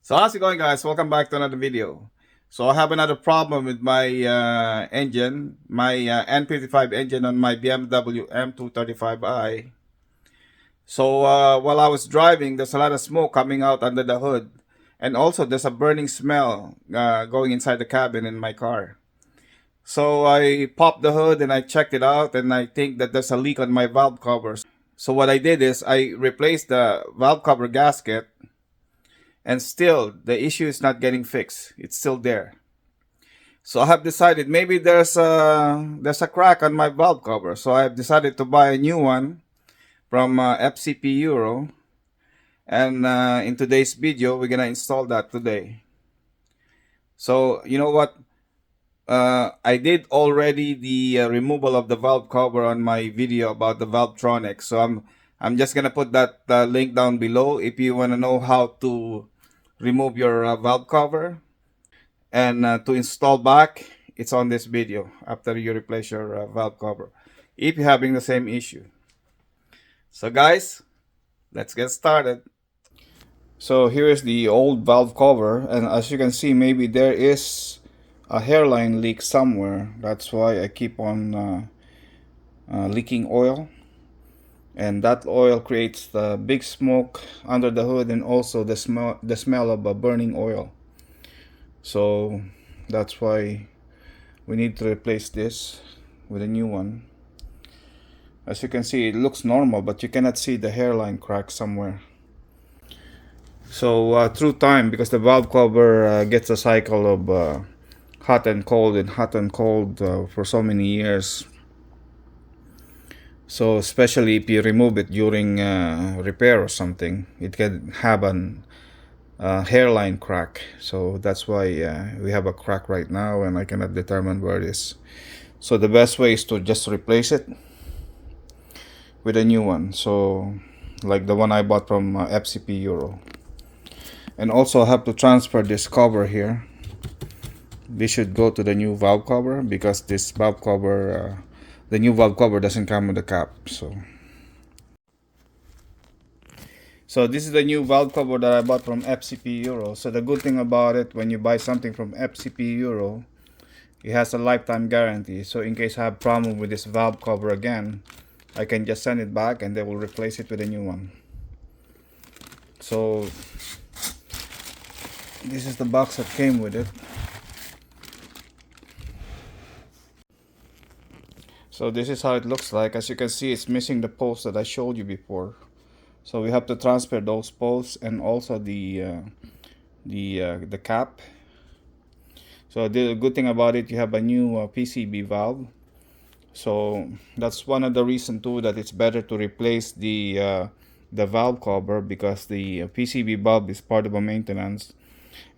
So how's it going, guys? Welcome back to another video. So I have another problem with my engine, my N55 engine on my BMW M235i. So while I was driving, there's a lot of smoke coming out under the hood. And also there's a burning smell going inside the cabin in my car. So I popped the hood and I checked it out, and I think that there's a leak on my valve cover. So what I did is I replaced the valve cover gasket, and still the issue is not getting fixed. It's still there. So I have decided maybe there's a crack on my valve cover. So I have decided to buy a new one from FCP Euro. And in today's video, we're gonna install that today. So you know what? I did already the removal of the valve cover on my video about the Valvetronics. So I'm just gonna put that link down below if you wanna know how to remove your valve cover. And to install back, it's on this video after you replace your valve cover if you're having the same issue. So guys, let's get started. So here is the old valve cover, and as you can see, maybe there is a hairline leak somewhere. That's why I keep on leaking oil, and that oil creates the big smoke under the hood, and also the smell of a burning oil. So that's why we need to replace this with a new one. As you can see, it looks normal, but you cannot see the hairline crack somewhere. So through time, because the valve cover gets a cycle of hot and cold and hot and cold for so many years. So especially if you remove it during repair or something, it can have an hairline crack. So that's why we have a crack right now, and I cannot determine where it is. So the best way is to just replace it with a new one, so like the one I bought from FCP Euro. And also I have to transfer this cover here. This should go to the new valve cover, because this valve cover, the new valve cover doesn't come with a cap. So this is the new valve cover that I bought from FCP Euro. So the good thing about it, when you buy something from FCP Euro, it has a lifetime guarantee. So in case I have problem with this valve cover again, I can just send it back and they will replace it with a new one. So this is the box that came with it. So this is how it looks like. As you can see, it's missing the post that I showed you before. So we have to transfer those posts, and also the cap. So the good thing about it, you have a new PCB valve. So that's one of the reasons too that it's better to replace the valve cover, because the PCB valve is part of a maintenance,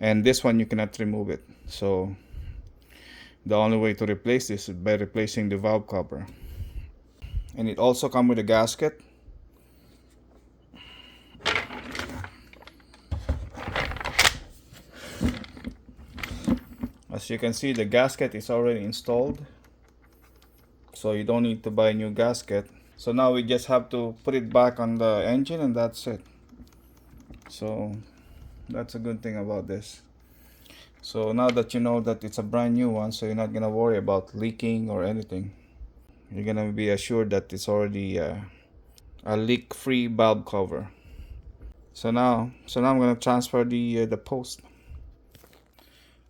and this one you cannot remove it. So the only way to replace this is by replacing the valve cover. And it also comes with a gasket. As you can see, the gasket is already installed, so you don't need to buy a new gasket. So now we just have to put it back on the engine, and that's it. So that's a good thing about this. So now that you know that it's a brand new one, so you're not gonna worry about leaking or anything. You're gonna be assured that it's already a leak-free valve cover. So now I'm gonna transfer the post.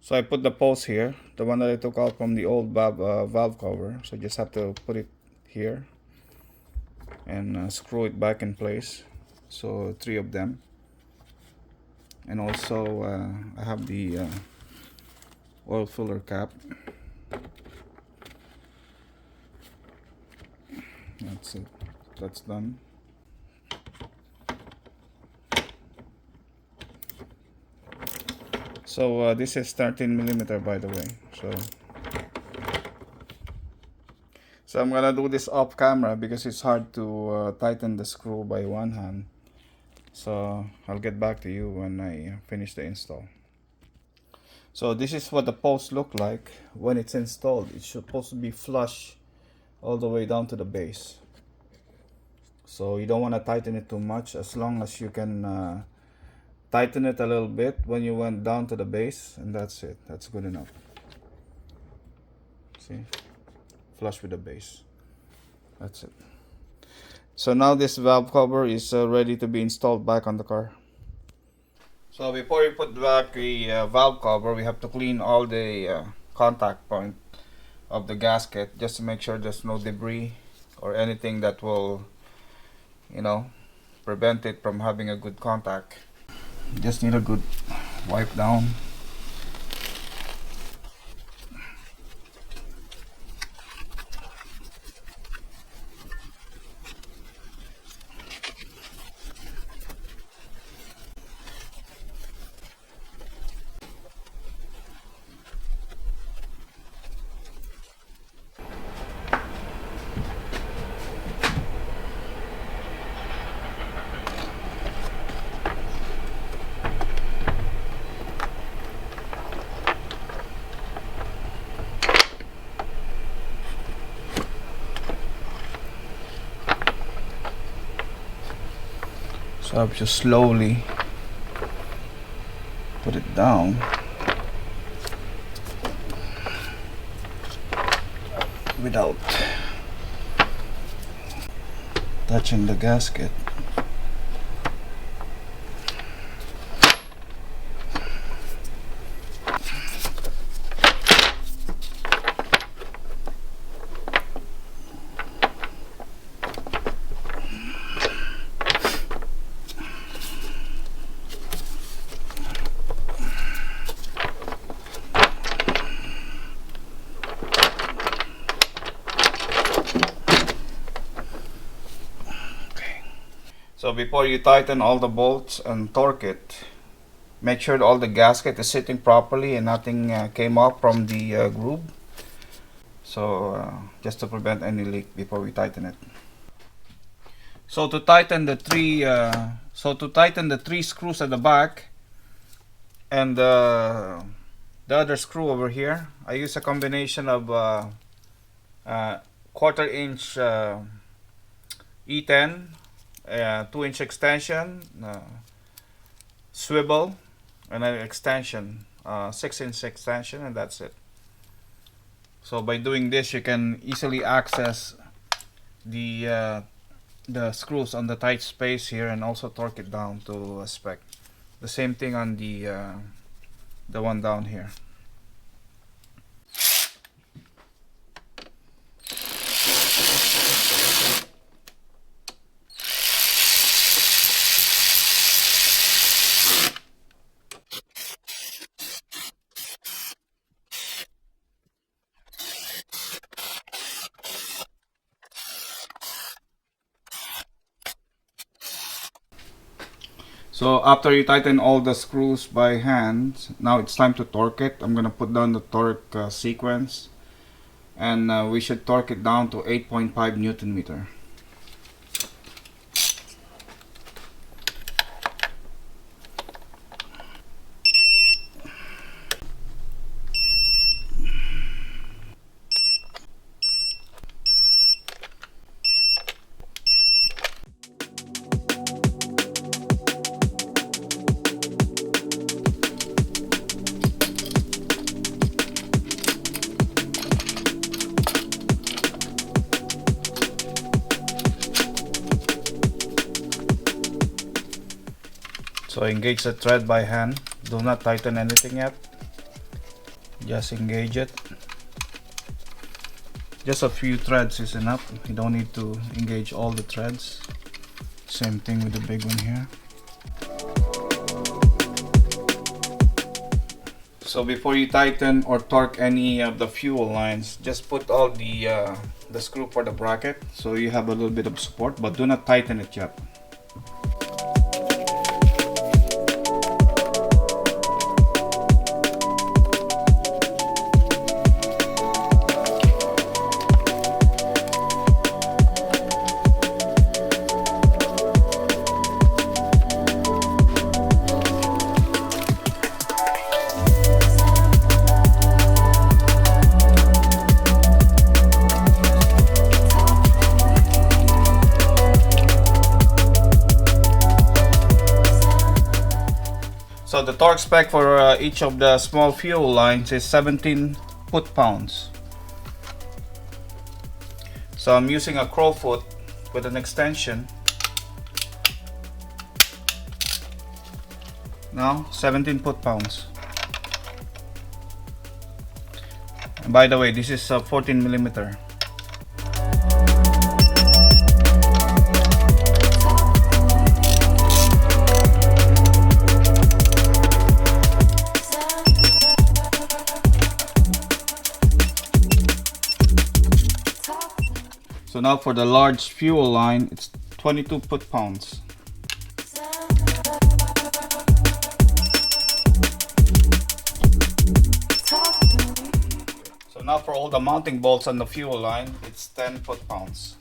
So I put the post here, the one that I took out from the old valve cover. So just have to put it here and screw it back in place. So 3 of them. And also I have the oil filler cap. That's it. That's done. So this is 13mm, by the way. So I'm gonna do this off camera because it's hard to tighten the screw by one hand. So I'll get back to you when I finish the install. So this is what the post look like when it's installed. It's supposed to be flush all the way down to the base. So you don't want to tighten it too much, as long as you can Tighten it a little bit when you went down to the base, and that's it. That's good enough. See, flush with the base. That's it. So now this valve cover is ready to be installed back on the car. So before we put back the valve cover, we have to clean all the contact point of the gasket just to make sure there's no debris or anything that will, you know, prevent it from having a good contact. Just need a good wipe down. So I've just slowly put it down. Without touching the gasket. So before you tighten all the bolts and torque it, make sure that all the gasket is sitting properly and nothing came off from the groove. So just to prevent any leak before we tighten it. So to tighten the three screws at the back and the other screw over here, I use a combination of 1/4 inch E10. 2-inch extension, swivel, and an extension, 6-inch extension, and that's it. So by doing this, you can easily access the screws on the tight space here, and also torque it down to spec. The same thing on the one down here. So after you tighten all the screws by hand, now it's time to torque it. I'm gonna put down the torque sequence, and we should torque it down to 8.5 Newton meter. So engage the thread by hand. Do not tighten anything yet. Just engage it. Just a few threads is enough. You don't need to engage all the threads. Same thing with the big one here. So before you tighten or torque any of the fuel lines, just put all the screw for the bracket so you have a little bit of support, but do not tighten it yet. the torque spec for each of the small fuel lines is 17 foot-pounds. So I'm using a crowfoot with an extension. Now 17 foot-pounds. By the way, this is 14 millimeter. So now for the large fuel line, it's 22 foot-pounds. So now for all the mounting bolts on the fuel line, it's 10 foot-pounds.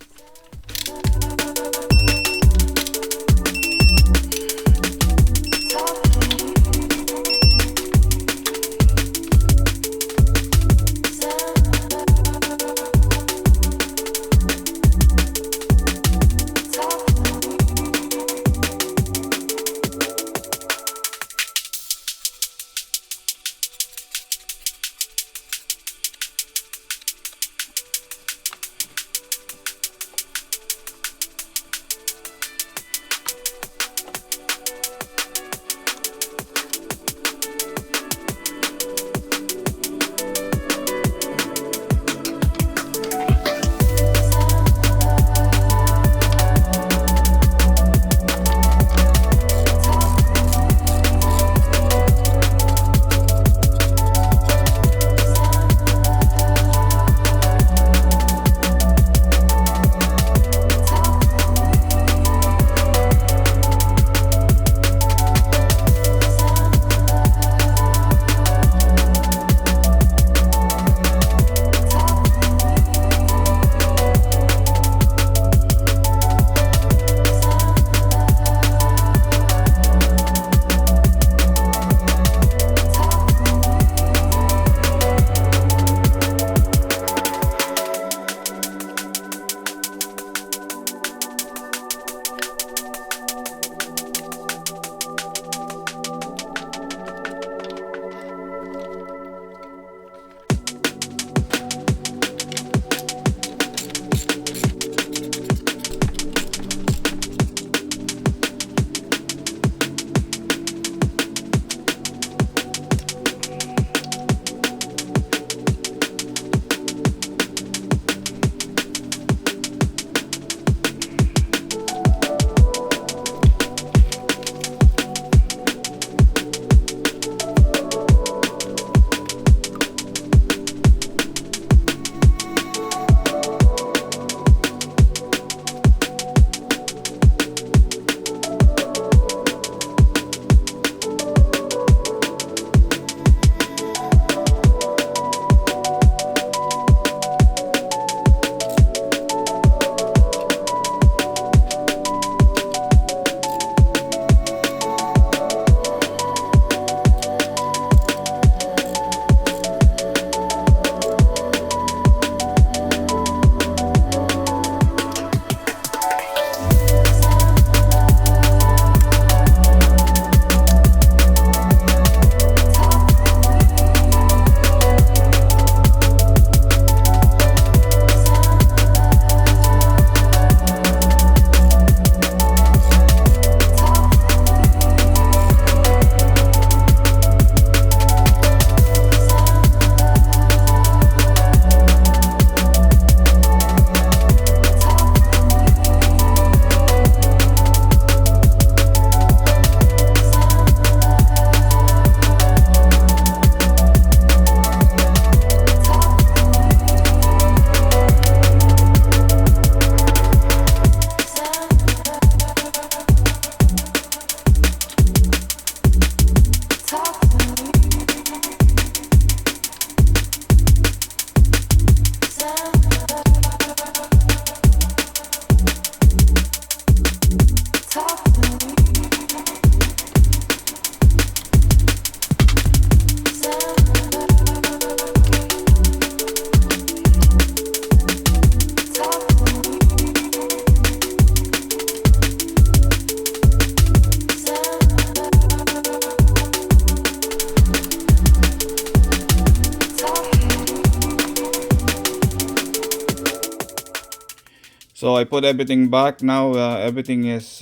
So I put everything back. Now everything is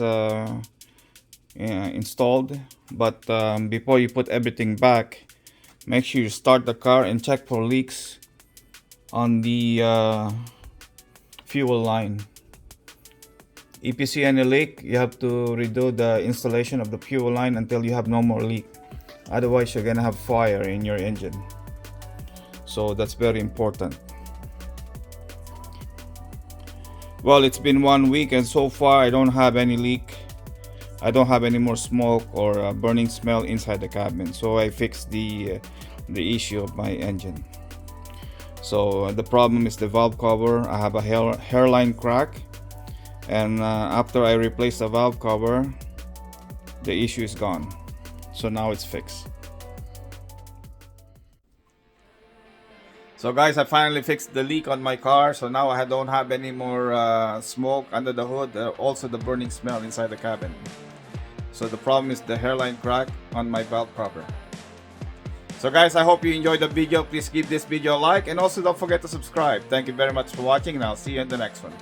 installed. But before you put everything back, make sure you start the car and check for leaks on the fuel line. If you see any leak, you have to redo the installation of the fuel line until you have no more leak. Otherwise, you're gonna have fire in your engine. So that's very important. Well, it's been 1 week and so far I don't have any leak. I don't have any more smoke or burning smell inside the cabin. So I fixed the issue of my engine. So the problem is the valve cover. I have a hairline crack, and after I replaced the valve cover, the issue is gone. So now it's fixed. So guys, I finally fixed the leak on my car. So now I don't have any more smoke under the hood, also the burning smell inside the cabin. So the problem is the hairline crack on my valve cover. So guys, I hope you enjoyed the video. Please give this video a like and also don't forget to subscribe. Thank you very much for watching and I'll see you in the next one.